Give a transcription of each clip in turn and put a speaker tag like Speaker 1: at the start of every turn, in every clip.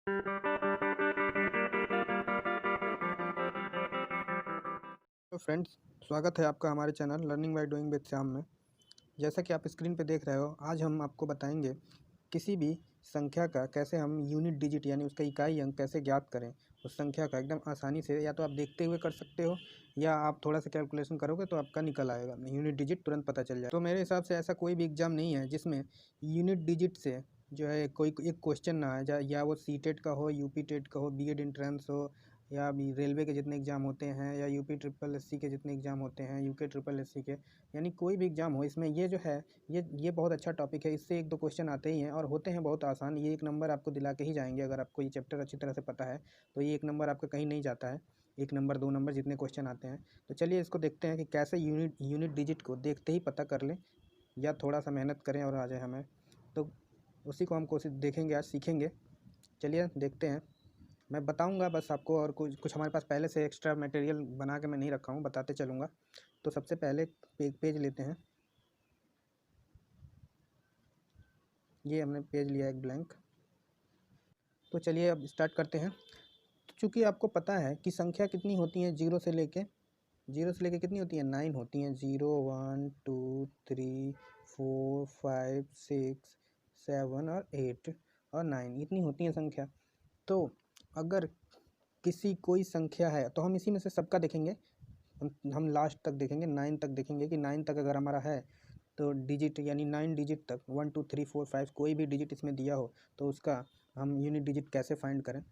Speaker 1: तो फ्रेंड्स, स्वागत है आपका हमारे channel learning by doing with Shyam में। जैसा कि आप स्क्रीन पे देख रहे हो, आज हम आपको बताएंगे किसी भी संख्या का कैसे हम यूनिट डिजिट यानी उसका इकाई अंक कैसे ज्ञात करें। उस संख्या का एकदम आसानी से या तो आप देखते हुए कर सकते हो या आप थोड़ा सा कैलकुलेशन करोगे तो आपका निकल आएगा, यूनिट डिजिट तुरंत पता चल जाए। तो मेरे हिसाब से ऐसा कोई भी एग्जाम नहीं है जिसमें यूनिट डिजिट से जो है कोई एक क्वेश्चन ना आए, या वो सी टेट का हो, यूपी टेट का हो, बीएड एंट्रेंस हो, या अभी रेलवे के जितने एग्ज़ाम होते हैं, या यूपी ट्रिपल एससी के जितने एग्ज़ाम होते हैं, यूके ट्रिपल एससी के, यानी कोई भी एग्ज़ाम हो, इसमें ये जो है ये बहुत अच्छा टॉपिक है। इससे एक दो क्वेश्चन आते ही हैं और होते हैं बहुत आसान। ये एक नंबर आपको दिला के ही जाएंगे। अगर आपको ये चैप्टर अच्छी तरह से पता है तो ये एक नंबर आपका कहीं नहीं जाता है। एक नंबर, दो नंबर जितने क्वेश्चन आते हैं। तो चलिए इसको देखते हैं कि कैसे यूनिट डिजिट को देखते ही पता कर लें, या थोड़ा सा मेहनत करें और आ जाए हमें। तो उसी को हम कोशिश देखेंगे, आज सीखेंगे। चलिए देखते हैं। मैं बताऊंगा बस आपको, और कुछ कुछ हमारे पास पहले से एक्स्ट्रा मटेरियल बना के मैं नहीं रखा हूँ, बताते चलूँगा। तो सबसे पहले पेज लेते हैं। ये हमने पेज लिया एक ब्लैंक। तो चलिए अब स्टार्ट करते हैं। तो चूँकि आपको पता है कि संख्या कितनी होती है, जीरो से लेके कितनी होती है, 9 होती हैं। 0 1 2 3 4 5 6 7 और 8 और 9, इतनी होती हैं संख्या। तो अगर कोई संख्या है तो हम इसी में से सबका देखेंगे। हम लास्ट तक देखेंगे, 9 तक देखेंगे कि 9 तक अगर हमारा है तो डिजिट यानी 9 डिजिट तक 1 2 3 4 5 कोई भी डिजिट इसमें दिया हो तो उसका हम यूनिट डिजिट कैसे फाइंड करें।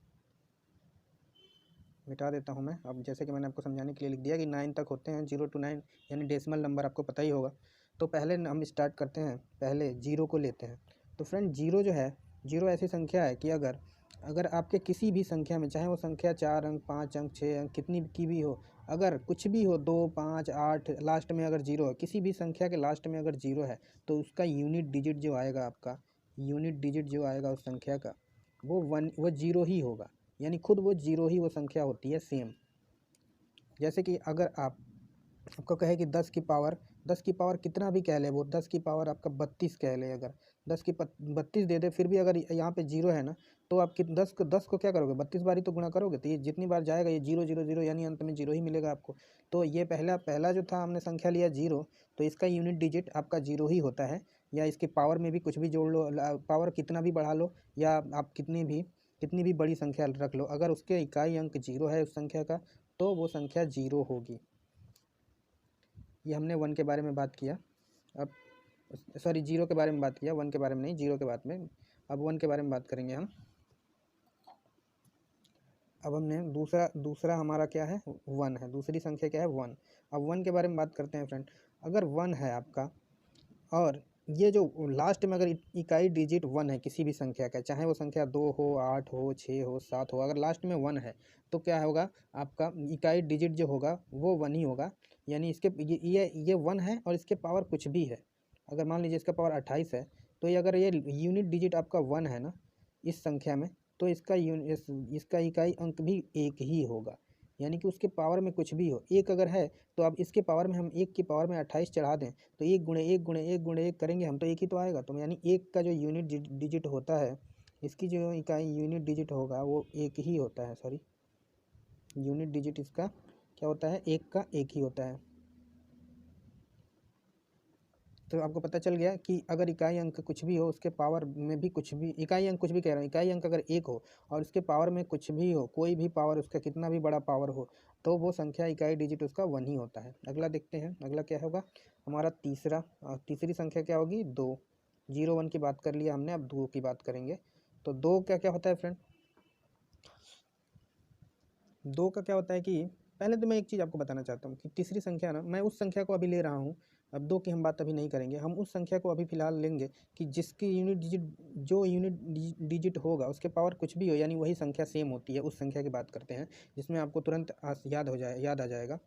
Speaker 1: मिटा देता हूं मैं। अब जैसे कि मैंने आपको समझाने के लिए लिख दिया कि 9 तक होते हैं, 0 to 9 यानी डेसिमल नंबर आपको पता ही होगा। तो पहले हम स्टार्ट करते हैं, पहले जीरो को लेते हैं। तो फ्रेंड जीरो जो है, जीरो ऐसी संख्या है कि अगर आपके किसी भी संख्या में, चाहे वो संख्या 4 अंक 5 अंक 6 अंक कितनी की भी हो, अगर कुछ भी हो 2 5 8 लास्ट में अगर जीरो है, किसी भी संख्या के लास्ट में अगर जीरो है तो उसका यूनिट डिजिट जो आएगा, आपका यूनिट डिजिट जो आएगा उस संख्या का, वो जीरो ही होगा। यानी खुद वो जीरो ही वो संख्या होती है, सेम। जैसे कि अगर आपको कहे कि 10 की पावर कितना भी कह ले, वो 10 की पावर आपका 32 कह ले, अगर 32 दे दे, फिर भी अगर यहाँ पे जीरो है ना, तो आप 10 को क्या करोगे, 32 बार ही तो गुणा करोगे। तो ये जितनी बार जाएगा ये जीरो जीरो जीरो, यानी अंत में जीरो ही मिलेगा आपको। तो ये पहला जो था, हमने संख्या लिया जीरो, तो इसका यूनिट डिजिट आपका जीरो ही होता है। या इसके पावर में भी कुछ भी जोड़ लो, पावर कितना भी बढ़ा लो, या आप कितनी भी बड़ी संख्या रख लो, अगर उसके इकाई अंक जीरो है उस संख्या का, तो वो संख्या जीरो होगी। ये हमने वन के बारे में बात किया। अब सॉरी, जीरो के बारे में बात किया, वन के बारे में नहीं, जीरो के बारे में। अब वन के बारे में बात करेंगे हम। अब हमने दूसरा हमारा क्या है, वन है। दूसरी संख्या क्या है, वन। अब वन के बारे में बात करते हैं फ्रेंड। अगर वन है आपका, और ये जो लास्ट में अगर इकाई डिजिट वन है किसी भी संख्या का, चाहे वो संख्या 2 हो, 8 हो, 6 हो, 7 हो, अगर लास्ट में वन है तो क्या होगा, आपका इकाई डिजिट जो होगा वो वन ही होगा। यानी इसके ये वन है और इसके पावर कुछ भी है। अगर मान लीजिए इसका पावर 28 है, तो ये अगर ये यूनिट डिजिट आपका वन है ना इस संख्या में, तो इसका इकाई अंक भी एक ही होगा। यानी कि उसके पावर में कुछ भी हो, एक अगर है तो अब इसके पावर में हम एक की पावर में 28 चढ़ा दें, तो एक गुणे एक गुणे एक गुणे एक करेंगे हम, तो एक ही तो आएगा। तो यानी एक का जो यूनिट डिजिट होता है, इसकी जो इकाई यूनिट डिजिट होगा वो एक ही होता है। सॉरी, यूनिट डिजिट इसका क्या होता है, एक का एक ही होता है। तो आपको पता चल गया कि अगर इकाई अंक कुछ भी हो, उसके पावर में भी कुछ भी, इकाई अंक कुछ भी कह रहा हूँ, इकाई अंक अगर एक हो और उसके पावर में कुछ भी हो, कोई भी पावर, उसका कितना भी बड़ा पावर हो, तो वो संख्या इकाई डिजिट उसका वन ही होता है। अगला देखते हैं, अगला क्या होगा हमारा तीसरी संख्या क्या होगी, 2। 0 1 की बात कर लिया हमने, अब 2 की बात करेंगे। तो 2 क्या क्या होता है फ्रेंड, 2 का क्या होता है कि पहले तो मैं एक चीज़ आपको बताना चाहता हूँ कि तीसरी संख्या ना, मैं उस संख्या को अभी ले रहा हूँ। अब 2 की हम बात अभी नहीं करेंगे, हम उस संख्या को अभी फ़िलहाल लेंगे कि जिसकी यूनिट डिजिट होगा उसके पावर कुछ भी हो, यानी वही संख्या सेम होती है। उस संख्या की बात करते हैं जिसमें आपको तुरंत याद आ जाएगा,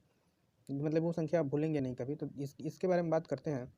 Speaker 1: मतलब वो संख्या आप भूलेंगे नहीं कभी। तो इसके बारे में बात करते हैं।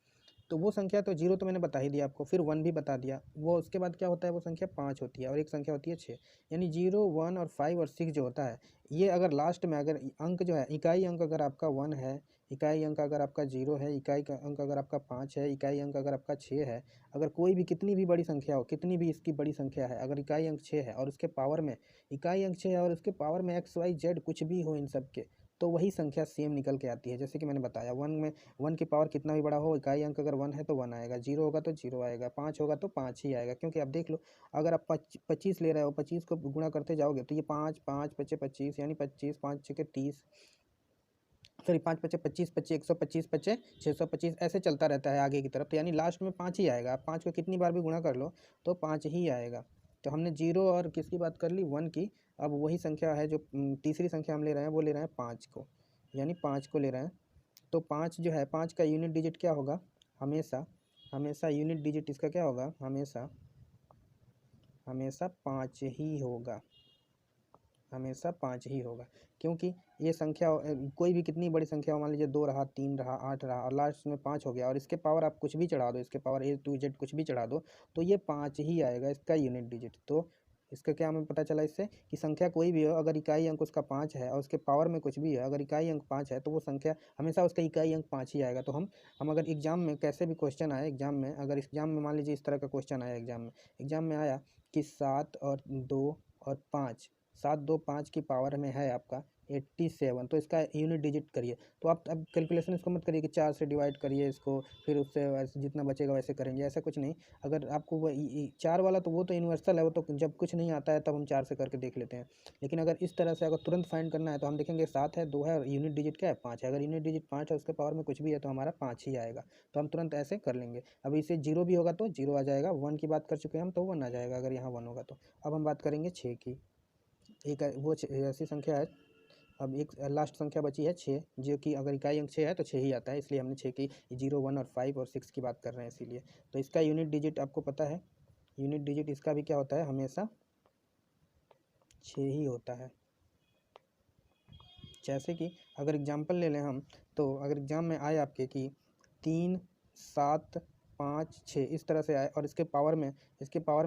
Speaker 1: तो वो संख्या तो जीरो तो मैंने बता ही दिया आपको, फिर वन भी बता दिया। वो उसके बाद क्या होता है, वो संख्या 5 होती है और एक संख्या होती है 6। यानी 0, 1 और 5 और 6 जो होता है, ये अगर लास्ट में अगर अंक जो है, इकाई अंक अगर आपका 1 है, इकाई अंक अगर आपका 0 है, इकाई का अंक अगर आपका 5 है, इकाई अंक अगर आपका 6 है, अगर कोई भी कितनी भी बड़ी संख्या हो, कितनी भी इसकी बड़ी संख्या है, अगर इकाई अंक 6 है और उसके पावर में इकाई अंक 6 है और उसके पावर में एक्स वाई जेड कुछ भी हो इन सब के, तो वही संख्या सेम निकल के आती है। जैसे कि मैंने बताया, 1 में 1 की पावर कितना भी बड़ा हो, इकाई अंक अगर 1 है तो 1 आएगा, 0 होगा तो 0 आएगा, 5 होगा तो 5 ही आएगा। क्योंकि आप देख लो, अगर आप 25 ले रहे हो, 25 को गुणा करते जाओगे तो ये 5 5 पचे 25, यानी 25, 5 छः के 30, सॉरी 5 पचे 25, 25 125 पचे 625, ऐसे चलता रहता है आगे की तरफ। तो यानी लास्ट में 5 ही आएगा। आप 5 को कितनी बार भी गुणा कर लो तो 5 ही आएगा। तो हमने 0 और किसकी बात कर ली, 1 की। अब वही संख्या है जो तीसरी संख्या हम ले रहे हैं, वो ले रहे हैं 5 को, यानी 5 को ले रहे हैं। तो 5 जो है, 5 का यूनिट डिजिट क्या होगा, हमेशा हमेशा यूनिट डिजिट इसका क्या होगा, हमेशा 5 ही होगा, हमेशा 5 ही होगा। क्योंकि ये संख्या कोई भी कितनी बड़ी संख्या हो, मान लीजिए 2 रहा, 3 रहा, 8 रहा और लास्ट में 5 हो गया, और इसके पावर आप कुछ भी चढ़ा दो, इसके पावर A to Z कुछ भी चढ़ा दो, तो ये 5 ही आएगा इसका यूनिट डिजिट। तो इसका क्या हमें पता चला इससे, कि संख्या कोई भी हो, अगर इकाई अंक उसका 5 है और उसके पावर में कुछ भी है, अगर इकाई अंक 5 है तो वो संख्या हमेशा उसका इकाई अंक 5 ही आएगा। तो हम अगर एग्जाम में कैसे भी क्वेश्चन आए, एग्जाम में अगर एग्जाम में मान लीजिए इस तरह का क्वेश्चन आया, एग्जाम में आया कि 7 और 2 और 5, 7 2 5 की पावर में है आपका 87, तो इसका यूनिट डिजिट करिए। तो आप अब कैलकुलेशन इसको मत करिए कि 4 से डिवाइड करिए इसको, फिर उससे वैसे जितना बचेगा वैसे करेंगे, ऐसा कुछ नहीं। अगर आपको वो 4 वाला, तो वो तो यूनिवर्सल है, वो तो जब कुछ नहीं आता है तब हम 4 से करके देख लेते हैं। लेकिन अगर इस तरह से अगर तुरंत फाइंड करना है तो हम देखेंगे 7 है, 2 है और यूनिट डिजिट क्या है, 5 है। अगर यूनिट डिजिट 5 है, उसके पावर में कुछ भी है, तो हमारा 5 ही आएगा। तो हम तुरंत ऐसे कर लेंगे। अब इसे 0 भी होगा तो 0 आ जाएगा, 1 की बात कर चुके हैं हम, तो 1 आ जाएगा अगर यहाँ 1 होगा तो। अब हम बात करेंगे 6 की। एक वो ऐसी संख्या है, अब एक लास्ट संख्या बची है 6, जो कि अगर इकाई अंक 6 है तो 6 ही आता है, इसलिए हमने 6 की 0 1 और 5 और 6 की बात कर रहे हैं इसीलिए। तो इसका यूनिट डिजिट आपको पता है, यूनिट डिजिट इसका भी क्या होता है, हमेशा 6 ही होता है। जैसे कि अगर एग्जाम्पल ले लें हम, तो अगर एग्जाम में आए आपके कि 3 7 5 6 इस तरह से आए और इसके पावर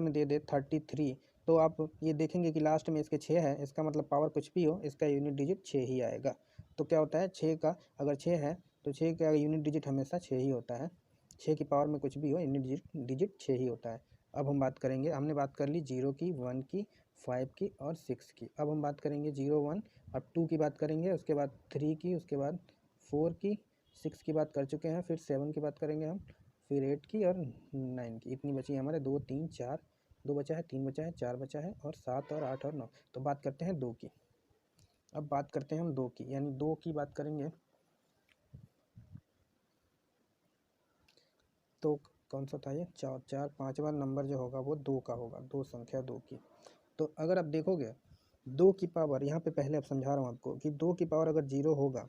Speaker 1: में दे दे 33, तो आप ये देखेंगे कि लास्ट में इसके 6 है, इसका मतलब पावर कुछ भी हो, इसका यूनिट डिजिट 6 ही आएगा। तो क्या होता है, 6 का अगर 6 है तो 6 का यूनिट डिजिट हमेशा 6 ही होता है। 6 की पावर में कुछ भी हो, यूनिट डिजिट 6 ही होता है। अब हम बात करेंगे, हमने बात कर ली 0 की, 1 की, 5 की और 6 की। अब हम बात करेंगे 0 1, अब 2 की बात करेंगे, उसके बाद 3 की, उसके बाद 4 की, 6 की बात कर चुके हैं, फिर 7 की बात करेंगे हम, फिर 8 की और 9 की। इतनी बची है हमारे, 2 3 4, 2 बचा है, 3 बचा है, 4 बचा है और 7 और 8 और 9। तो बात करते हैं 2 की। अब बात करते हैं हम 2 की, यानी 2 की बात करेंगे तो कौन सा था ये, 4 5वां नंबर जो होगा वो 2 का होगा, 2 संख्या 2 की। तो अगर आप देखोगे 2 की पावर, यहाँ पे पहले अब समझा रहा हूँ आपको कि 2 की पावर अगर 0 होगा,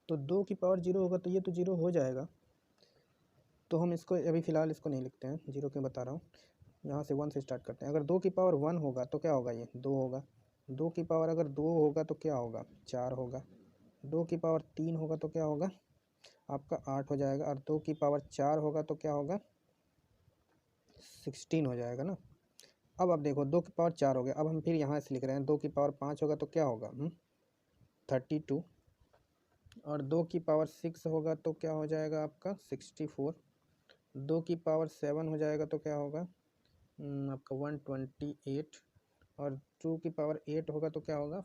Speaker 1: तो 2 की पावर 0 होगा तो ये तो 0 हो जाएगा। तो हम इसको अभी फ़िलहाल इसको नहीं लिखते हैं, 0 क्यों बता रहा हूँ, यहाँ से 1 से स्टार्ट करते हैं। अगर 2 की पावर 1 होगा तो क्या होगा, ये 2 होगा। 2 की पावर अगर 2 होगा तो क्या होगा, 4 होगा। 2 की पावर 3 होगा तो क्या होगा, आपका 8 हो जाएगा। और 2 की पावर 4 होगा तो क्या होगा, 16 हो जाएगा ना। अब आप देखो 2 की पावर 4 हो गया, अब हम फिर यहाँ से लिख रहे हैं 2 की पावर 5 होगा तो क्या होगा, 32। और 2 की पावर 6 होगा तो क्या हो जाएगा आपका 64। 2 की पावर 7 हो जाएगा तो क्या होगा आपका 128। और 2 की पावर 8 होगा तो क्या होगा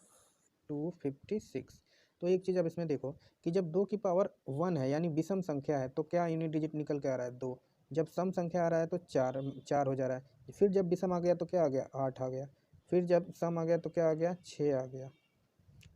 Speaker 1: 256। तो एक चीज़ अब इसमें देखो कि जब 2 की पावर 1 है, यानी विषम संख्या है, तो क्या यूनिट डिजिट निकल के आ रहा है 2। जब सम संख्या आ रहा है तो 4 4 हो जा रहा है। फिर जब विषम आ गया तो क्या आ गया, 8 आ गया। फिर जब सम आ गया तो क्या आ गया, 6 आ गया।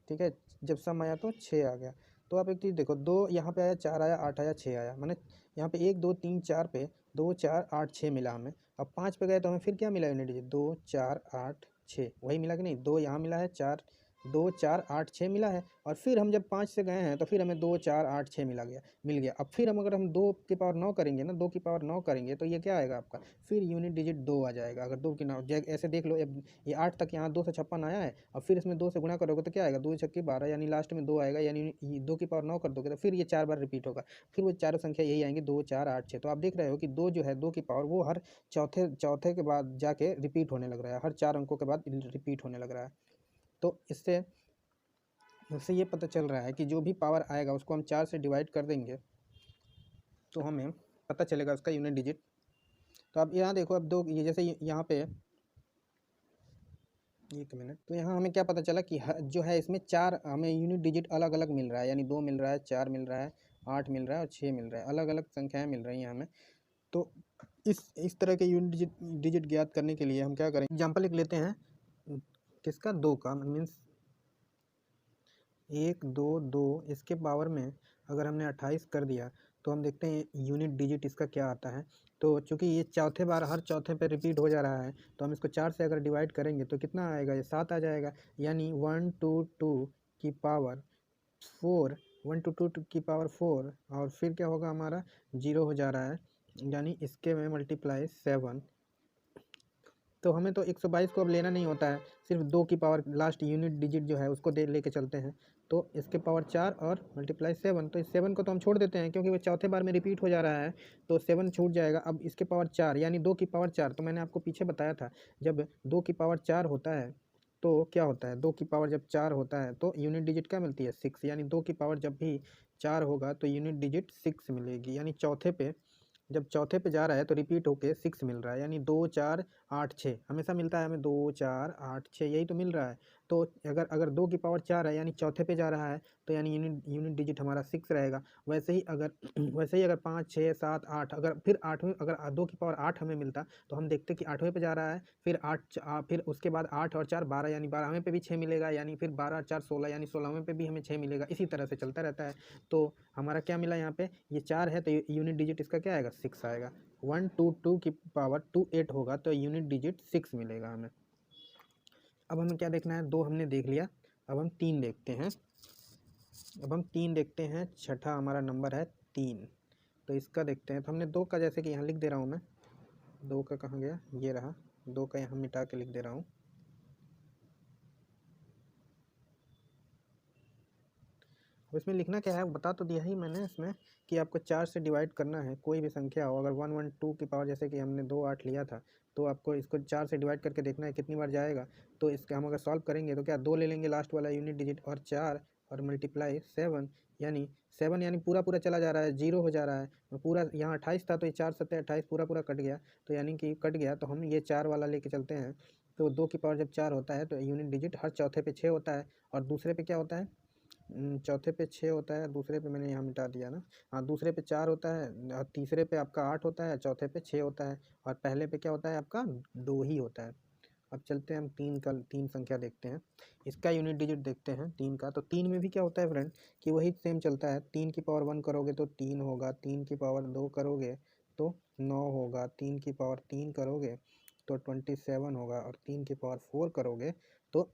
Speaker 1: ठीक है, जब सम आया तो 6 आ गया। तो आप एक चीज़ देखो, 2 यहाँ पे आया, 4 आया, 8 आया, 6 आया, मैंने यहाँ पे 1 2 3 4 पे 2 4 8 6 मिला हमें। अब 5 पे गए तो हमें फिर क्या मिला यूनिट डिजिट, 2 4 8 6, वही मिला कि नहीं। 2 यहाँ मिला है, 4 2 4 8 6 मिला है, और फिर हम जब 5 से गए हैं तो फिर हमें 2 4 8 6 मिल गया। अब फिर अगर हम 2 की पावर 9 करेंगे ना, 2 की पावर 9 करेंगे तो ये क्या आएगा आपका, फिर यूनिट डिजिट 2 आ जाएगा। अगर 2 की 9 ऐसे देख लो, ये 8 तक यहाँ 2 से 56 आया है, और फिर इसमें 2 से गुणा करोगे तो क्या आएगा, 2 छक्के 12, यानी लास्ट में 2 आएगा, यानी 2 की पावर 9 कर दोगे तो फिर ये 4 बार रिपीट होगा। फिर वो चारों संख्या यही आएंगी, 2 4 8 6। तो आप देख रहे हो कि 2 जो है 2 की पावर वो हर चौथे के बाद जाके रिपीट होने लग रहा है, हर 4 अंकों के बाद रिपीट होने लग रहा है। तो इससे ये पता चल रहा है कि जो भी पावर आएगा उसको हम 4 से डिवाइड कर देंगे तो हमें पता चलेगा उसका यूनिट डिजिट। तो अब यहाँ देखो, अब 2 ये जैसे यहाँ पे 1 मिनट, तो यहाँ हमें क्या पता चला कि जो है इसमें 4 हमें यूनिट डिजिट अलग अलग मिल रहा है, यानी 2 मिल रहा है, 4 मिल रहा है, 8 मिल रहा है और 6 मिल रहा है, अलग अलग संख्याएं मिल रही हैं हमें। तो इस तरह के यूनिट डिजिट ज्ञात करने के लिए हम क्या करें, एग्जाम्पल लिख लेते हैं किसका, 2 का, मीन्स 1 2 2, इसके पावर में अगर हमने 28 कर दिया तो हम देखते हैं यूनिट डिजिट इसका क्या आता है। तो चूंकि ये चौथे बार हर चौथे पे रिपीट हो जा रहा है तो हम इसको 4 से अगर डिवाइड करेंगे तो कितना आएगा, ये 7 आ जाएगा, यानी 1 2 2 की पावर 4, 1 2 2 की पावर 4, और फिर क्या होगा हमारा 0 हो जा रहा है, यानी इसके में मल्टीप्लाई 7। तो हमें तो 122 को अब लेना नहीं होता है, सिर्फ 2 की पावर लास्ट यूनिट डिजिट जो है उसको दे लेके चलते हैं। तो इसके पावर 4 और मल्टीप्लाई 7, तो इस 7 को तो हम छोड़ देते हैं क्योंकि वो चौथे बार में रिपीट हो जा रहा है, तो 7 छूट जाएगा। अब इसके पावर 4 यानी 2 की पावर 4, तो मैंने आपको पीछे बताया था जब 2 की पावर 4 होता है तो क्या होता है, 2 की पावर जब 4 होता है तो यूनिट डिजिट क्या मिलती है, 6, यानी 2 की पावर जब भी 4 होगा तो यूनिट डिजिट 6 मिलेगी, यानी चौथे पे जब चौथे पे जा रहा है तो रिपीट होके 6 मिल रहा है, यानी 2 4 8 6 हमेशा मिलता है हमें, 2 4 8 6 यही तो मिल रहा है। तो अगर 2 की पावर 4 है यानी चौथे पे जा रहा है तो यानी यूनिट डिजिट हमारा 6 रहेगा। वैसे ही अगर वैसे ही अगर 5 6 7 8, अगर फिर 8वें, अगर 2 की पावर 8 हमें मिलता तो हम देखते कि 8वें पे जा रहा है, फिर फिर उसके बाद 8 और 4 12, यानी 12वें पे भी 6 मिलेगा, यानी फिर 12 और 4 16, यानी 16वें पे भी हमें 6 मिलेगा, इसी तरह से चलता रहता है। तो हमारा क्या मिला यहाँ पे, ये 4 है तो यूनिट डिजिट इसका क्या आएगा, 6 आएगा। 1 2 2 की पावर 2 8 होगा तो यूनिट डिजिट 6 मिलेगा हमें। अब हमें क्या देखना है, 2 हमने देख लिया, अब हम 3 देखते हैं। छठा हमारा नंबर है 3, तो इसका देखते हैं। तो हमने 2 का जैसे कि यहाँ लिख दे रहा हूँ मैं, 2 का कहाँ गया, ये रहा, 2 का यहाँ मिटा के लिख दे रहा हूँ। अब इसमें लिखना क्या है बता तो दिया ही मैंने इसमें कि आपको 4 से डिवाइड करना है, कोई भी संख्या हो, अगर 1 1 2 की पावर जैसे कि हमने 2 8 लिया था तो आपको इसको 4 से डिवाइड करके देखना है कितनी बार जाएगा। तो इसका हम अगर सॉल्व करेंगे तो क्या 2 ले लेंगे लास्ट वाला यूनिट डिजिट, और 4 और मल्टीप्लाई 7, यानी 7 यानी पूरा पूरा चला जा रहा है, 0 हो जा रहा है पूरा, यहाँ 28 था तो ये 4 7 28 पूरा पूरा कट गया, तो यानी कि कट गया, तो हम ये 4 वाला लेके चलते हैं। तो 2 की पावर जब 4 होता है तो यूनिट डिजिट हर चौथे पे 6 होता है, और दूसरे पे क्या होता है, चौथे पे 6 होता है, दूसरे पे मैंने यहाँ मिटा दिया ना, हाँ दूसरे पे 4 होता है, और तीसरे पे आपका 8 होता है, चौथे पे 6 होता है, और पहले पे क्या होता है आपका 2 ही होता है। अब चलते हैं हम 3 संख्या देखते हैं, इसका यूनिट डिजिट देखते हैं 3 का। तो 3 में भी क्या होता है फ्रेंड कि वही सेम चलता है, 3 की पावर 1 करोगे तो 3 होगा, 3 की पावर 2 करोगे तो 9 होगा, 3 की पावर 3 करोगे तो 27 होगा, और 3 की पावर 4 करोगे तो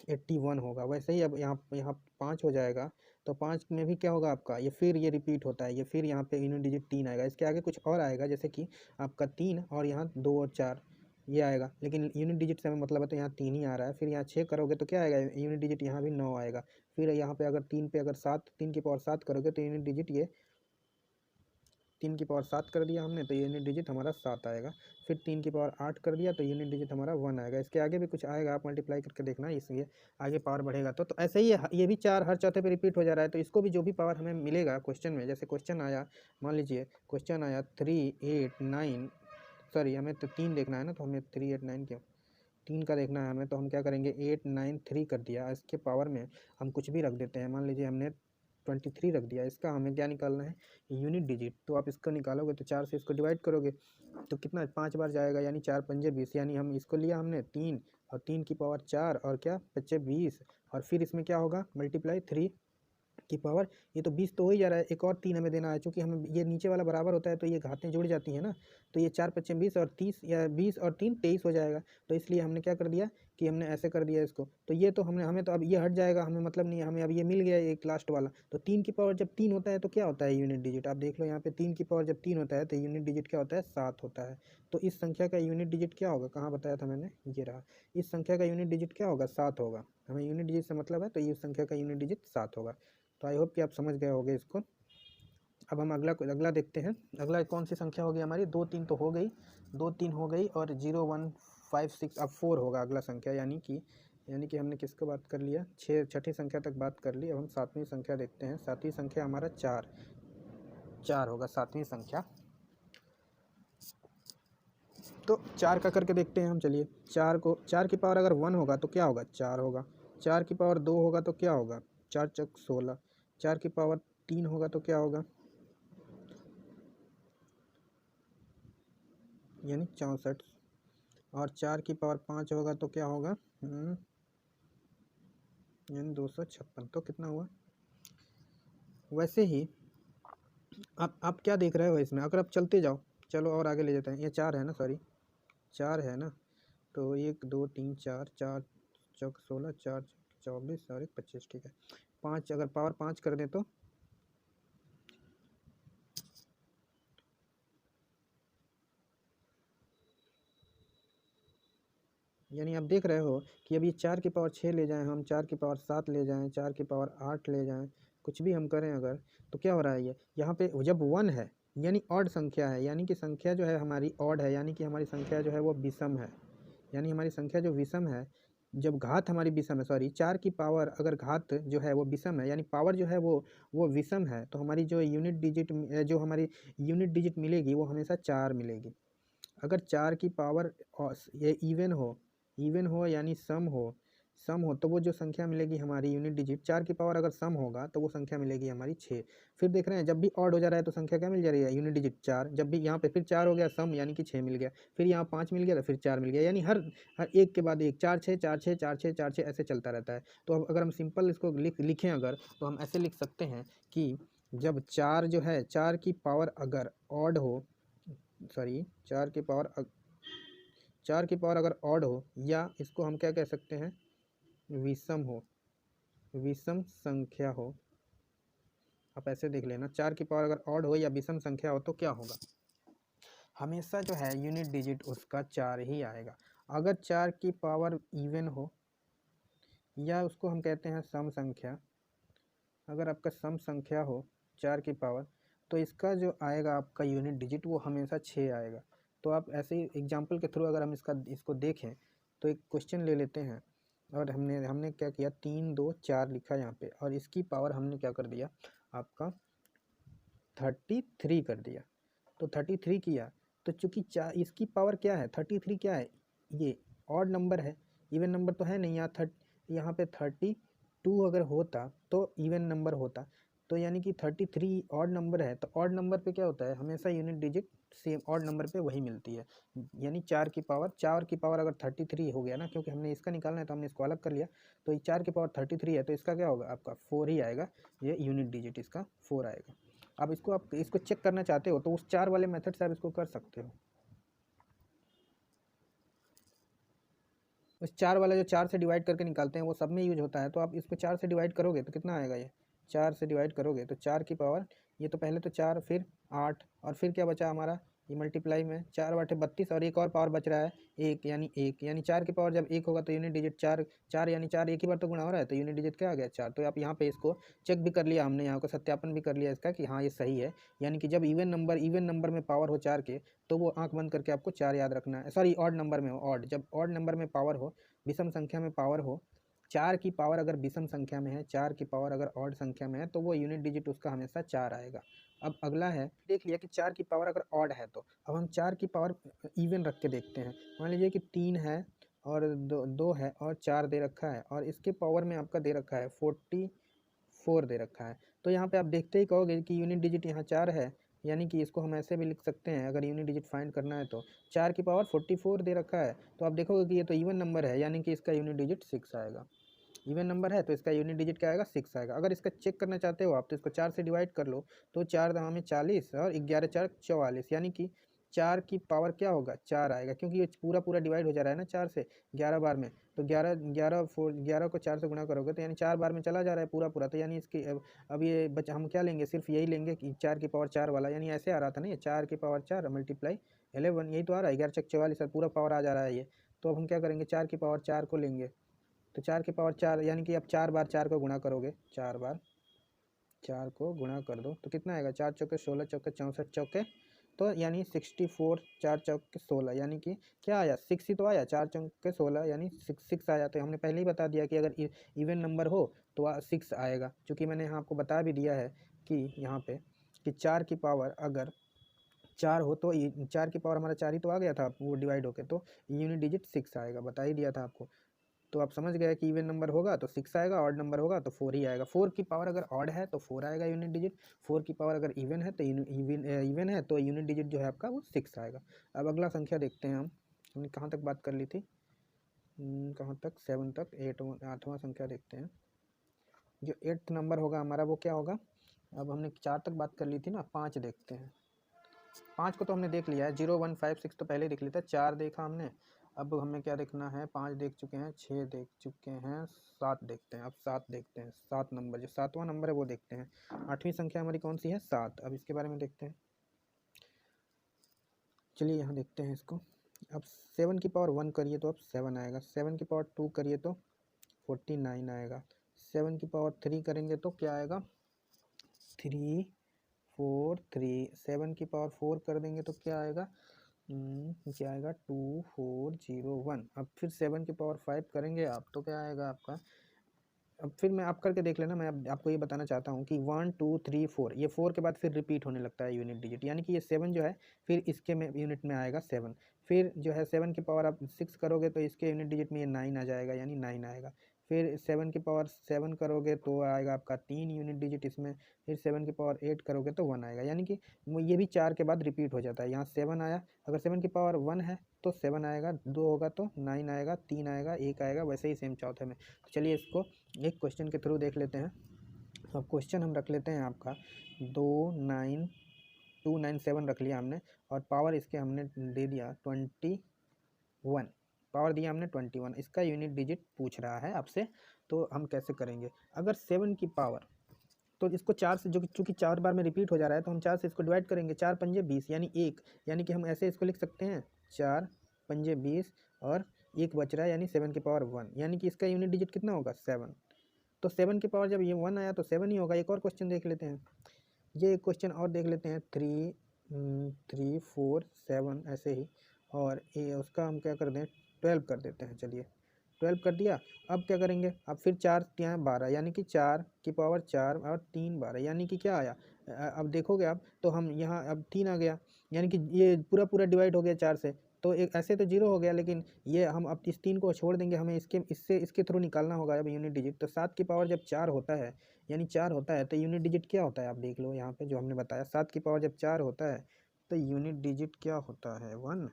Speaker 1: 81 होगा। वैसे ही अब यहाँ 5 हो जाएगा, तो 5 में भी क्या होगा आपका, ये रिपीट होता है, ये फिर यहाँ पे यूनिट डिजिट 3 आएगा, इसके आगे कुछ और आएगा जैसे कि आपका 3 और यहाँ 2 और 4 ये आएगा, लेकिन यूनिट डिजिट से हमें मतलब है तो यहाँ 3 ही आ रहा है। फिर यहाँ 6 करोगे तो क्या आएगा, यूनिट डिजिट यहाँ भी 9 आएगा। फिर यहाँ पे अगर 3 पे अगर 7, 3 की पावर 7 करोगे तो यूनिट डिजिट ये 3 की पावर 7 कर दिया हमने तो यूनिट डिजिट हमारा 7 आएगा। फिर 3 की पावर 8 कर दिया तो यूनिट डिजिट हमारा 1 आएगा। इसके आगे भी कुछ आएगा, आप मल्टीप्लाई करके देखना, इसलिए आगे पावर बढ़ेगा। तो ऐसे ही ये भी 4 हर चौथे पे रिपीट हो जा रहा है, तो इसको भी जो भी पावर हमें मिलेगा क्वेश्चन में, जैसे क्वेश्चन आया, मान लीजिए क्वेश्चन आया 3 8 9, सॉरी हमें तो 3 देखना है ना, तो हमें 3 8 9 क्यों 3 का देखना है हमें, तो हम क्या करेंगे 8 9 3 कर दिया, इसके पावर में हम कुछ भी रख देते हैं, मान लीजिए हमने 23 रख दिया। इसका हमें क्या निकालना है, यूनिट डिजिट। तो आप इसको निकालोगे तो 4 से इसको डिवाइड करोगे तो कितना 5 बार जाएगा, यानी 4 पंजे 20, यानी हम इसको लिया हमने 3, और 3 की पावर 4 और क्या 25 20, और फिर इसमें क्या होगा मल्टीप्लाई 3, की पावर, ये तो 20 तो हो ही जा रहा है, एक और 3 हमें देना है, चूँकि हमें ये नीचे वाला बराबर होता है तो ये घातें जुड़ जाती हैं ना, तो ये 4 पच्चीम 20 और 30 या 20 और 3 23 हो जाएगा। तो इसलिए हमने क्या कर दिया कि हमने ऐसे कर दिया इसको, तो ये तो हमें तो अब ये हट जाएगा, हमें मतलब नहीं है, हमें अब ये मिल गया एक लास्ट वाला। तो 3 की पावर जब 3 होता है तो क्या होता है यूनिट डिजिट, आप देख लो यहाँ पे 3 की पावर जब 3 होता है तो यूनिट डिजिट क्या होता है, 7 होता है। तो इस संख्या का यूनिट डिजिट क्या होगा, कहाँ बताया था मैंने, ये रहा, इस संख्या का यूनिट डिजिट क्या होगा, 7 होगा। हमें यूनिट डिजिट से मतलब है, तो ये संख्या का यूनिट डिजिट 7 होगा। तो आई होप कि आप समझ गए होंगे इसको। अब हम अगला देखते हैं, अगला कौन सी संख्या होगी हमारी, 2 3 तो हो गई, 2 3 हो गई, और 0 1 5 6 अब 4 होगा अगला संख्या, यानी कि हमने किसको बात कर लिया, छठी संख्या तक बात कर ली। अब हम सातवीं संख्या देखते हैं, सातवीं संख्या हमारा 4 होगा सातवीं संख्या। तो 4 का करके देखते हैं हम, चलिए 4 की पावर अगर 1 होगा तो क्या होगा, 4 होगा। 4 की पावर 2 होगा तो क्या होगा, 4 चौक 16। 4 की पावर 3 होगा तो क्या होगा, यानी 64। और 4 की पावर 5 होगा तो क्या होगा, यानी 256। तो कितना हुआ, वैसे ही आप क्या देख रहे हो इसमें, अगर आप चलते जाओ, चलो और आगे ले जाते हैं, ये 4 है ना, सॉरी 4 है ना, तो 1 2 3 4, 4 चौक 16, 4 24 और 1 25, ठीक है। 5 अगर पावर 5 कर दें तो यानी आप देख रहे हो कि अब ये 4 की पावर 6 ले जाएं हम, 4 की पावर 7 ले जाएं, 4 की पावर 8 ले जाएं, कुछ भी हम करें अगर, तो क्या हो रहा है, ये यहाँ पे जब 1 है यानी ऑड संख्या है, यानी कि संख्या जो है हमारी ऑड है, यानी कि हमारी संख्या जो है वो विषम है, यानी हमारी संख्या जो विषम है, जब घात हमारी विषम है, सॉरी 4 की पावर अगर घात जो है वो विषम है, यानी पावर जो है वो विषम है, तो हमारी जो हमारी यूनिट डिजिट मिलेगी वो हमेशा 4 मिलेगी। अगर 4 की पावर ये इवन हो यानी सम हो तो वो जो संख्या मिलेगी हमारी यूनिट डिजिट, 4 की पावर अगर सम होगा तो वो संख्या मिलेगी हमारी 6। फिर देख रहे हैं जब भी ऑड हो जा रहा है तो संख्या क्या मिल जा रही है, यूनिट डिजिट 4। जब भी यहाँ पे फिर 4 हो गया सम, यानी कि 6 मिल गया, फिर यहाँ 5 मिल गया तो फिर 4 मिल गया, यानी हर हर एक के बाद एक 4 6 4 6 4 6 4 6 ऐसे चलता रहता है। तो अब अगर हम सिंपल इसको लिखें अगर, तो हम ऐसे लिख सकते हैं कि जब 4 जो है 4 की पावर अगर ऑड हो, सॉरी 4 की पावर अगर ऑड हो, या इसको हम क्या कह सकते हैं, विषम संख्या हो। आप ऐसे देख लेना, 4 की पावर अगर ऑड हो या विषम संख्या हो तो क्या होगा, हमेशा जो है यूनिट डिजिट उसका 4 ही आएगा। अगर 4 की पावर इवन हो, या उसको हम कहते हैं सम संख्या, अगर आपका सम संख्या हो 4 की पावर, तो इसका जो आएगा आपका यूनिट डिजिट वो हमेशा 6 आएगा। तो आप ऐसे ही एग्जाम्पल के थ्रू अगर हम इसको देखें, तो एक क्वेश्चन ले लेते हैं, और हमने क्या किया, 3 2 4 लिखा यहाँ पे, और इसकी पावर हमने क्या कर दिया, आपका 33 कर दिया। तो 33 किया, तो चूंकि इसकी पावर क्या है, 33 क्या है, ये ऑड नंबर है, इवन नंबर तो है नहीं, यहाँ पे 32 अगर होता तो इवन नंबर होता, तो यानी कि 33 ऑड नंबर है, तो ऑड नंबर पे क्या होता है, हमेशा unit digit same odd number पे वही मिलती है। यानी 4 की पावर अगर 33 हो गया ना, क्योंकि हमने इसका निकालना है तो हमने इसको अलग कर लिया, तो 4 की पावर 33 है, तो इसका क्या होगा, आपका 4 ही आएगा, ये यूनिट डिजिट इसका 4 आएगा। अब आप इसको चेक करना चाहते हो तो उस 4 वाले मेथड से आप इसको कर सकते हो। उस 4 वाला जो 4 से डिवाइड करके निकालते हैं वो सब में यूज होता है, तो आप इसको 4 से डिवाइड करोगे तो कितना आएगा, ये 4 से डिवाइड करोगे तो 4 की पावर, ये तो पहले तो 4 फिर 8 और फिर क्या बचा हमारा, ये मल्टीप्लाई में 4 बटे 32 और एक और पावर बच रहा है 1, यानी 4 की पावर जब 1 होगा तो यूनिट डिजिट 4 यानी 4 एक ही बार तो गुणा हो रहा है, तो यूनिट डिजिट क्या आ गया, 4। तो आप यहाँ पे इसको चेक भी कर लिया हमने, यहाँ को सत्यापन भी कर लिया इसका कि हाँ ये सही है, यानी कि जब इवन नंबर में पावर हो 4 के, तो वो आंख बंद करके आपको 4 याद रखना है, सॉरी ऑड नंबर में हो, जब ऑड नंबर में पावर हो, विषम संख्या में पावर हो, 4 की पावर अगर विषम संख्या में है, 4 की पावर अगर ऑड संख्या में है, तो वो यूनिट डिजिट उसका हमेशा 4 आएगा। अब अगला है, देख लिया कि 4 की पावर अगर ऑड है, तो अब हम 4 की पावर इवन रख के देखते हैं। मान लीजिए कि 3 है और 2 है और 4 दे रखा है, और इसके पावर में आपका दे रखा है 44 दे रखा है, तो यहाँ पे आप देखते ही कहोगे कि यूनिट डिजिट यहाँ 4 है, यानी कि इसको हम ऐसे भी लिख सकते हैं, अगर यूनिट डिजिट फाइंड करना है तो 4 की पावर 44 दे रखा है, तो आप देखोगे कि ये तो इवन नंबर है, यानी कि इसका यूनिट डिजिट 6 आएगा। इवन नंबर है तो इसका यूनिट डिजिट क्या आएगा 6 आएगा। अगर इसका चेक करना चाहते हो आप तो इसको 4 से डिवाइड कर लो, तो 4 दवा में 40 और 11 4 44, यानी कि 4 की पावर क्या होगा 4 आएगा, क्योंकि ये पूरा पूरा डिवाइड हो जा रहा है ना 4 से 11 बार में। तो 11 को 4 से गुणा करोगे तो यानी 4 बार में चला जा रहा है पूरा पूरा, तो यानी इसकी अब ये हम क्या लेंगे, सिर्फ यही लेंगे कि 4 की पावर 4 वाला, यानी ऐसे आ रहा था ना ये 4 की पावर 4 मल्टीप्लाई 11, यही तो आ रहा है 11 चक 44 पूरा पावर आ जा रहा है ये। तो अब हम क्या करेंगे 4 की पावर 4 को लेंगे, तो 4 की पावर 4 यानी कि अब 4 बार 4 को गुणा करोगे, 4 बार 4 को गुणा कर दो तो कितना आएगा, 4 चौके 16 चौके 64 चौके, तो यानी 64, 4 चौके 16, यानी कि क्या आया 6 ही तो आया, 4 चौके 16 यानी 6 आया। तो हमने पहले ही बता दिया कि अगर इवन नंबर हो तो 6 आएगा, क्योंकि मैंने यहाँ आपको बता भी दिया है कि यहाँ पे कि 4 की पावर अगर 4 हो तो 4 की पावर हमारा 4 ही तो आ गया था वो डिवाइड होके, तो यूनिट डिजिट 6 आएगा, बता ही दिया था आपको। तो आप समझ गए कि इवन नंबर होगा तो 6 आएगा, ऑड नंबर होगा तो 4 ही आएगा। 4 की पावर अगर ऑड है तो 4 आएगा यूनिट डिजिट, 4 की पावर अगर इवन है तो इवन है तो यूनिट डिजिट जो है आपका वो 6 आएगा। अब अगला संख्या देखते हैं हमने कहाँ तक बात कर ली थी, कहाँ तक 7 तक, 8वां संख्या देखते हैं। जो 8th नंबर होगा हमारा वो क्या होगा, अब हमने 4 तक बात कर ली थी ना, 5 देखते हैं। 5 को तो हमने देख लिया है, 0 1 5 6 तो पहले देख लिया था, 4 देखा हमने। अब हमें क्या देखना है, 5 देख चुके हैं, 6 देख चुके हैं, 7 देखते हैं। अब 7 देखते हैं, 7 नंबर जो 7वां नंबर है वो देखते हैं। 8वीं संख्या हमारी कौन सी है 7, अब इसके बारे में देखते हैं। चलिए यहाँ देखते हैं इसको। अब 7 की पावर 1 करिए तो अब 7 आएगा, 7 की पावर 2 करिए तो 49 आएगा, 7 की पावर 3 करेंगे तो क्या आएगा 3 4 3, 7 की पावर 4 कर देंगे तो क्या आएगा क्या आएगा 2 4 0 1। अब फिर 7 की पावर 5 करेंगे आप तो क्या आएगा आपका, अब फिर मैं आप करके देख लेना, मैं आपको ये बताना चाहता हूँ कि 1 2 3 4, ये 4 के बाद फिर रिपीट होने लगता है यूनिट डिजिट, यानी कि ये 7 जो है फिर इसके में यूनिट में आएगा 7, फिर जो है 7 की पावर आप 6 करोगे तो इसके यूनिट डिजिट में ये 9 आ जाएगा, यानी 9 आएगा। फिर 7 की पावर 7 करोगे तो आएगा आपका 3 यूनिट डिजिट इसमें, फिर 7 की पावर 8 करोगे तो 1 आएगा, यानी कि ये भी 4 के बाद रिपीट हो जाता है। यहाँ 7 आया, अगर 7 की पावर 1 है तो 7 आएगा, 2 होगा तो 9 आएगा, 3 आएगा, 1 आएगा, वैसे ही सेम चौथे में। तो चलिए इसको एक क्वेश्चन के थ्रू देख लेते हैं। अब क्वेश्चन हम रख लेते हैं आपका 29297 रख लिया हमने, और पावर इसके हमने दे दिया 21, पावर दिया हमने 21, इसका यूनिट डिजिट पूछ रहा है आपसे, तो हम कैसे करेंगे। अगर 7 की पावर, तो इसको 4 से, जो कि चूँकि 4 बार में रिपीट हो जा रहा है तो हम 4 से इसको डिवाइड करेंगे, 4 पंजे 20 यानी 1, यानी कि हम ऐसे इसको लिख सकते हैं 4 पंजे 20 और 1 बच रहा है, यानी 7 की पावर 1, यानी कि इसका यूनिट डिजिट कितना होगा 7। तो 7 की पावर जब ये 1 आया तो 7 ही होगा। एक और क्वेश्चन देख लेते हैं, ये एक क्वेश्चन और देख लेते हैं, 3 4 7 ऐसे ही, और ये उसका हम क्या कर दें 12 कर देते हैं। चलिए 12 कर दिया। अब क्या करेंगे, अब फिर 4 यहाँ 12, यानी कि 4 की पावर 4 और 3 12, यानी कि क्या आया, अब देखोगे आप तो हम यहाँ अब 3 आ गया, यानी कि ये पूरा पूरा डिवाइड हो गया 4 से, तो एक ऐसे तो 0 हो गया, लेकिन ये हम अब इस 3 को छोड़ देंगे, हमें इसके थ्रू निकालना होगा अब यूनिट डिजिट। तो 7 की पावर जब 4 होता है, यानी 4 होता है, तो यूनिट डिजिट क्या होता है आप देख लो यहाँ पे जो हमने बताया, 7 की पावर जब 4 होता है तो यूनिट डिजिट क्या होता है 1।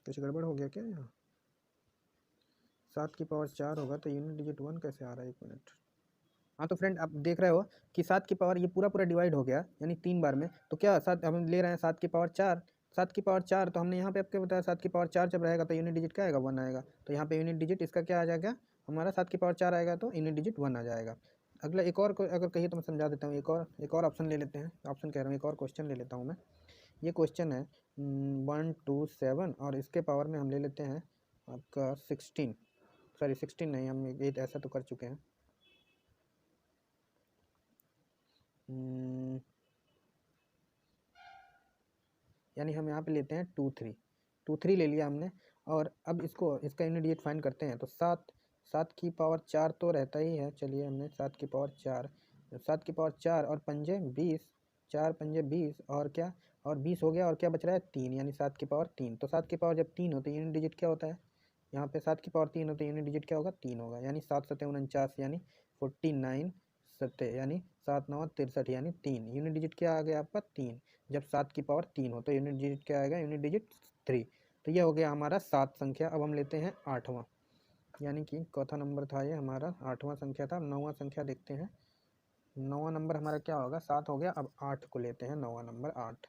Speaker 1: कुछ गड़बड़ हो गया क्या यहाँ, 7 की पावर 4 होगा तो यूनिट डिजिट 1 कैसे आ रहा है, 1 मिनट। हाँ तो फ्रेंड आप देख रहे हो कि 7 की पावर ये पूरा पूरा डिवाइड हो गया, यानी 3 बार में, तो क्या 7 हम ले रहे हैं 7 की पावर 4, 7 की पावर 4, तो हमने यहाँ पे आपको बताया 7 की पावर 4 जब रहेगा तो यूनिट डिजिट क्या आएगा 1 आएगा, तो यहाँ पे यूनिट डिजिट इसका क्या आ जाएगा हमारा, 7 की पावर 4 आएगा तो यूनिट डिजिट 1 आ जाएगा। अगला एक और अगर कहिए तो मैं समझा देता हूँ, एक और ऑप्शन ले लेते हैं, ऑप्शन कह रहा हूँ, एक और क्वेश्चन ले लेता हूँ मैं। ये क्वेश्चन है 1 2 7, और इसके पावर में हम ले लेते हैं आपका 16, सॉरी 16 नहीं, हम ये ऐसा तो कर चुके हैं, यानी हम यहाँ पे लेते हैं 2 3 ले लिया हमने। और अब इसका यूनिट डिजिट फाइंड करते हैं, तो 7 की पावर 4 तो रहता ही है, चलिए हमने 7 की पावर 4, 7 की पावर 4 और पंजे 20, 4 पंजे 20 और क्या, और 20 हो गया, और क्या बच रहा है 3, यानी 7 की पावर 3। तो 7 की पावर जब 3 होती है यूनिट डिजिट क्या होता है, यहाँ पे 7 की पावर 3 होती है यूनिट डिजिट क्या होगा 3 होगा, यानी 7 7 49, यानी 49 7, यानी 7 9 63, यानी 3, यूनिट डिजिट क्या आ गया आपका 3। जब 7 की पावर 3 हो तो यूनिट डिजिट क्या आएगा, यूनिट डिजिट 3। तो ये हो गया हमारा 7 संख्या। अब हम लेते हैं 8वां। यानी कि चौथा नंबर था ये हमारा, 8वां संख्या था। 9वां संख्या देखते हैं। 9वां नंबर हमारा क्या होगा, 7 हो गया। अब 8 को लेते हैं, 9वां नंबर 8।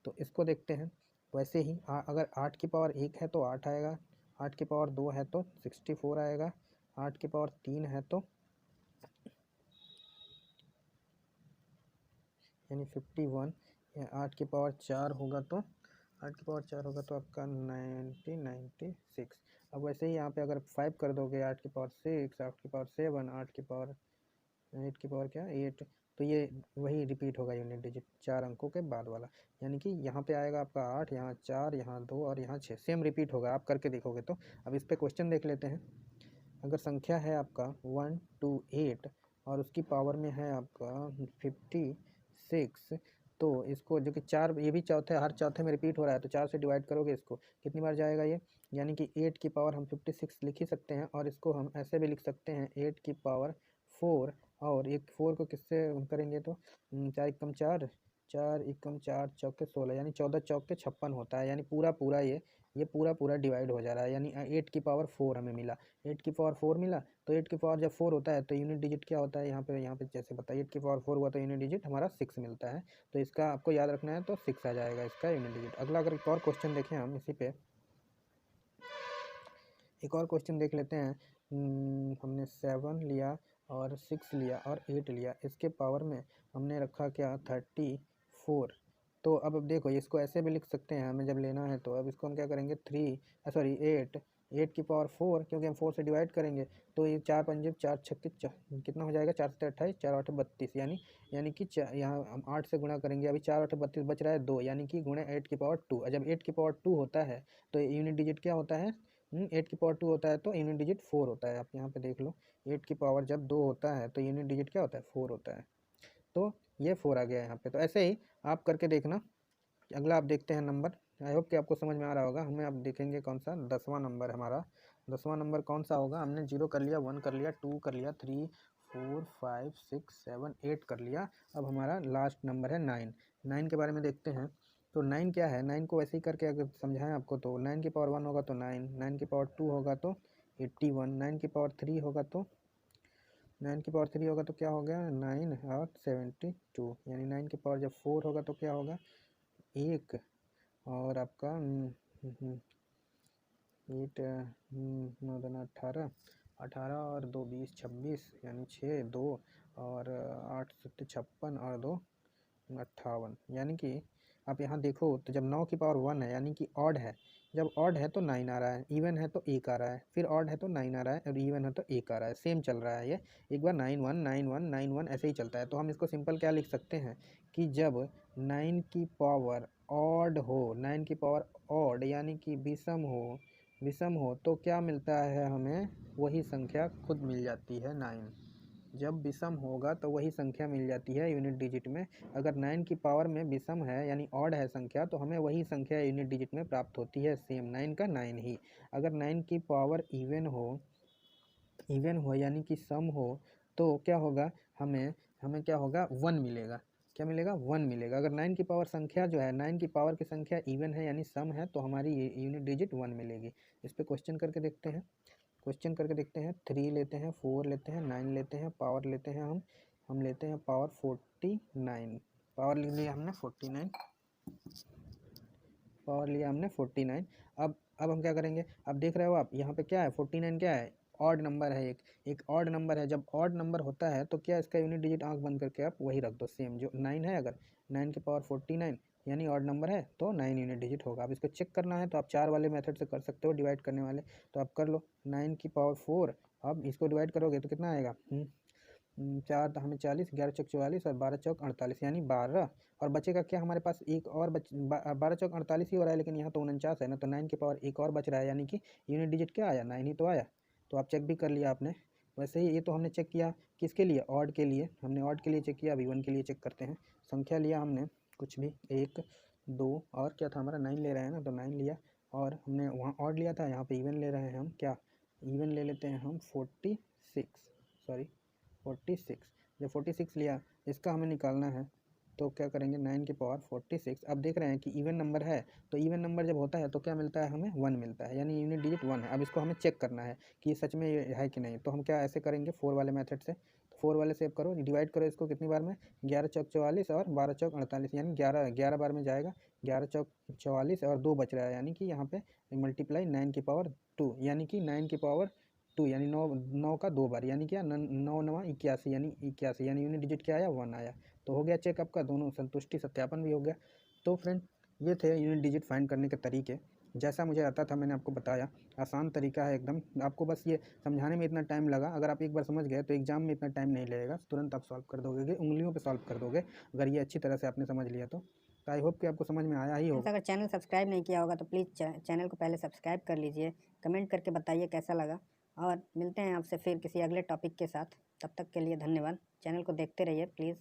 Speaker 1: तो इसको देखते हैं। वैसे ही अगर 8 की पावर 1 है तो 8 आएगा, 8 की पावर 2 है तो 64 आएगा, 8 की पावर 3 है तो यानी 51, 8 की पावर 4 होगा तो 8 की पावर 4 होगा तो आपका 96। अब वैसे ही यहाँ पे अगर 5 कर दोगे, 8 की पावर 6, 8 की पावर 7, 8 की पावर 8 की पावर क्या 8, तो ये वही रिपीट होगा यूनिट डिजिट 4 अंकों के बाद वाला। यानी कि यहाँ पे आएगा आपका 8, यहाँ 4, यहाँ 2 और यहाँ 6, सेम रिपीट होगा। आप करके देखोगे तो। अब इस पर क्वेश्चन देख लेते हैं। अगर संख्या है आपका 1 to 8 और उसकी पावर में है आपका 56, तो इसको जो कि 4, ये भी चौथे, हर चौथे में रिपीट हो रहा है, तो 4 से डिवाइड करोगे इसको, कितनी बार जाएगा ये, यानी कि 8 की पावर हम 56 लिख ही सकते हैं। और इसको हम ऐसे भी लिख सकते हैं 8 की पावर 4, और एक 4 को किससे करेंगे तो 4 एकम 4, 4 एकम 4 चौके 16, यानी 14 चौके 56 होता है। यानी पूरा पूरा ये पूरा पूरा डिवाइड हो जा रहा है। यानी 8 की पावर 4 हमें मिला, 8 की पावर 4 मिला। तो 8 की पावर जब 4 होता है तो यूनिट डिजिट क्या होता है, यहाँ पे जैसे बताइए 8 की पावर 4 हुआ तो यूनिट डिजिट हमारा 6 मिलता है। तो इसका आपको याद रखना है, तो 6 आ जाएगा इसका यूनिट डिजिट। अगला अगर एक और क्वेश्चन देखें हम, इसी पे एक और क्वेश्चन देख लेते हैं। हमने 7 लिया और 6 लिया और 8 लिया, इसके पावर में हमने रखा क्या 34। तो अब देखो इसको ऐसे भी लिख सकते हैं हमें जब लेना है। तो अब इसको हम क्या करेंगे 8 की पावर 4, क्योंकि हम 4 से डिवाइड करेंगे। तो ये 4 पंजे 4 छक्के कितना हो जाएगा, 4 से 28, 4 8 32, यानी कि यहाँ हम 8 से गुणा करेंगे। अभी 4 8 32 बच रहा है 2, यानी कि गुणे 8 की पावर 2। जब 8 की पावर 2 होता है तो यूनिट डिजिट क्या होता है, 8 की पावर 2 होता है तो यूनिट डिजिट 4 होता है। आप यहाँ पे देख लो, 8 की पावर जब 2 होता है तो यूनिट डिजिट क्या होता है, 4 होता है। तो ये 4 आ गया यहाँ पे। तो ऐसे ही आप करके देखना। अगला आप देखते हैं नंबर, आई होप कि आपको समझ में आ रहा होगा। हमें अब देखेंगे कौन सा 10वां नंबर हमारा। 10वां नंबर कौन सा होगा, हमने 0 कर लिया, 1 कर लिया, 2 कर लिया, 3 4 5 6 7 8 कर लिया। अब हमारा लास्ट नंबर है 9। 9 के बारे में देखते हैं। तो 9 क्या है, 9 को वैसे ही करके अगर समझाएं आपको, तो 9 की पावर 1 होगा तो 9, 9 की पावर 2 होगा तो 81, 9 की पावर 3 होगा तो 9 की पावर 3 होगा तो क्या हो गया 9 और 72, यानी 9 की पावर जब 4 होगा तो क्या होगा 1, और आपका 8 9 दूना 18, 18 और 2 20 26, यानी 6 2 और 8 7 56 और 2 58। यानी कि आप यहाँ देखो तो जब 9 की पावर 1 है यानी कि ऑड है, जब ऑड है तो 9 आ रहा है, इवन है तो 1 आ रहा है, फिर ऑड है तो 9 आ रहा है, और इवन है तो 1 आ रहा है। सेम चल रहा है ये, एक बार 9 1 9 1 9 1 ऐसे ही चलता है। तो हम इसको सिंपल क्या लिख सकते हैं कि जब 9 की पावर ऑड हो, 9 की पावर ऑड यानी कि विषम हो तो क्या मिलता है हमें, वही संख्या खुद मिल जाती है 9। जब विषम होगा तो वही संख्या मिल जाती है यूनिट डिजिट में। अगर 9 की पावर में विषम है यानी ऑड है संख्या, तो हमें वही संख्या यूनिट डिजिट में प्राप्त होती है, सेम 9 का 9 ही। अगर 9 की पावर इवन हो यानी कि सम हो, तो क्या होगा, हमें क्या होगा 1 मिलेगा। क्या मिलेगा 1 मिलेगा। अगर 9 की पावर संख्या जो है, 9 की पावर की संख्या इवन है यानी सम है, तो हमारी यूनिट डिजिट 1 मिलेगी। इस पर क्वेश्चन करके देखते हैं। 3 लेते हैं, 4 लेते हैं, 9 लेते हैं, पावर लेते हैं हम लेते हैं पावर 49, पावर ले लिया हमने 49, पावर लिया हमने 49। अब हम क्या करेंगे, अब देख रहे हो आप यहाँ पे क्या है 49 क्या है, ऑड नंबर है, एक ऑड नंबर है। जब ऑड नंबर होता है तो क्या इसका यूनिट डिजिट आंख बंद करके आप वही रख दो, सेम जो 9 है। अगर 9 की पावर 49 यानी ऑड नंबर है तो 9 यूनिट डिजिट होगा। अब इसको चेक करना है तो आप 4 वाले मेथड से कर सकते हो, डिवाइड करने वाले। तो आप कर लो 9 की पावर 4, अब इसको डिवाइड करोगे तो कितना आएगा, 4 तो हमें 40, 11 चौक 44 और 12 चौक 48, यानी 12। और बचेगा क्या हमारे पास, एक और 12 चौक 48 ही हो रहा है, लेकिन यहाँ तो 49 है ना, तो 9 की पावर एक और बच रहा है, यानी कि यूनिट डिजिट क्या आया 9 ही तो आया। तो आप चेक भी कर लिया आपने। वैसे ही ये तो हमने चेक किया किसके लिए, ऑड के लिए, हमने ऑड के लिए चेक किया। अभी 1 के लिए चेक करते हैं। संख्या लिया हमने कुछ भी 1 2 और क्या था हमारा 9 ले रहे हैं ना, तो 9 लिया, और हमने वहाँ ऑड लिया था, यहाँ पे इवन ले रहे हैं हम, क्या इवन ले लेते हैं हम 46, जब 46 लिया, इसका हमें निकालना है तो क्या करेंगे 9 की पावर 46। अब देख रहे हैं कि इवन नंबर है, तो इवन नंबर जब होता है तो क्या मिलता है हमें 1 मिलता है, यानी यूनिट डिजिट 1 है। अब इसको हमें चेक करना है कि सच में ये है कि नहीं। तो हम क्या ऐसे करेंगे 4 वाले मेथड से, 4 वाले से करो, डिवाइड करो इसको कितनी बार में, 11 चौक 44 और 12 चौक 48, यानी 11 बार में जाएगा। 11 चौक 44 और 2 बच रहा है, यानी कि यहाँ पे मल्टीप्लाई 9 की पावर 2, यानी कि 9 की पावर 2 यानी 9 का 2 बार, यानी क्या 9 9 81, यानी 81, यानी यूनिट डिजिट क्या आया 1 आया। तो हो गया चेक आपका, दोनों संतुष्टि सत्यापन भी हो गया। तो फ्रेंड ये थे यूनिट डिजिट फाइंड करने के तरीके, जैसा मुझे आता था मैंने आपको बताया। आसान तरीका है एकदम, आपको बस ये समझाने में इतना टाइम लगा, अगर आप एक बार समझ गए तो एग्जाम में इतना टाइम नहीं लगेगा, तुरंत आप सॉल्व कर दोगे, उंगलियों पे सॉल्व कर दोगे अगर ये अच्छी तरह से आपने समझ लिया तो। आई होप कि आपको समझ में आया ही होगा।
Speaker 2: अगर चैनल सब्सक्राइब नहीं किया होगा तो प्लीज़ चैनल को पहले सब्सक्राइब कर लीजिए, कमेंट करके बताइए कैसा लगा, और मिलते हैं आपसे फिर किसी अगले टॉपिक के साथ। तब तक के लिए धन्यवाद। चैनल को देखते रहिए प्लीज़।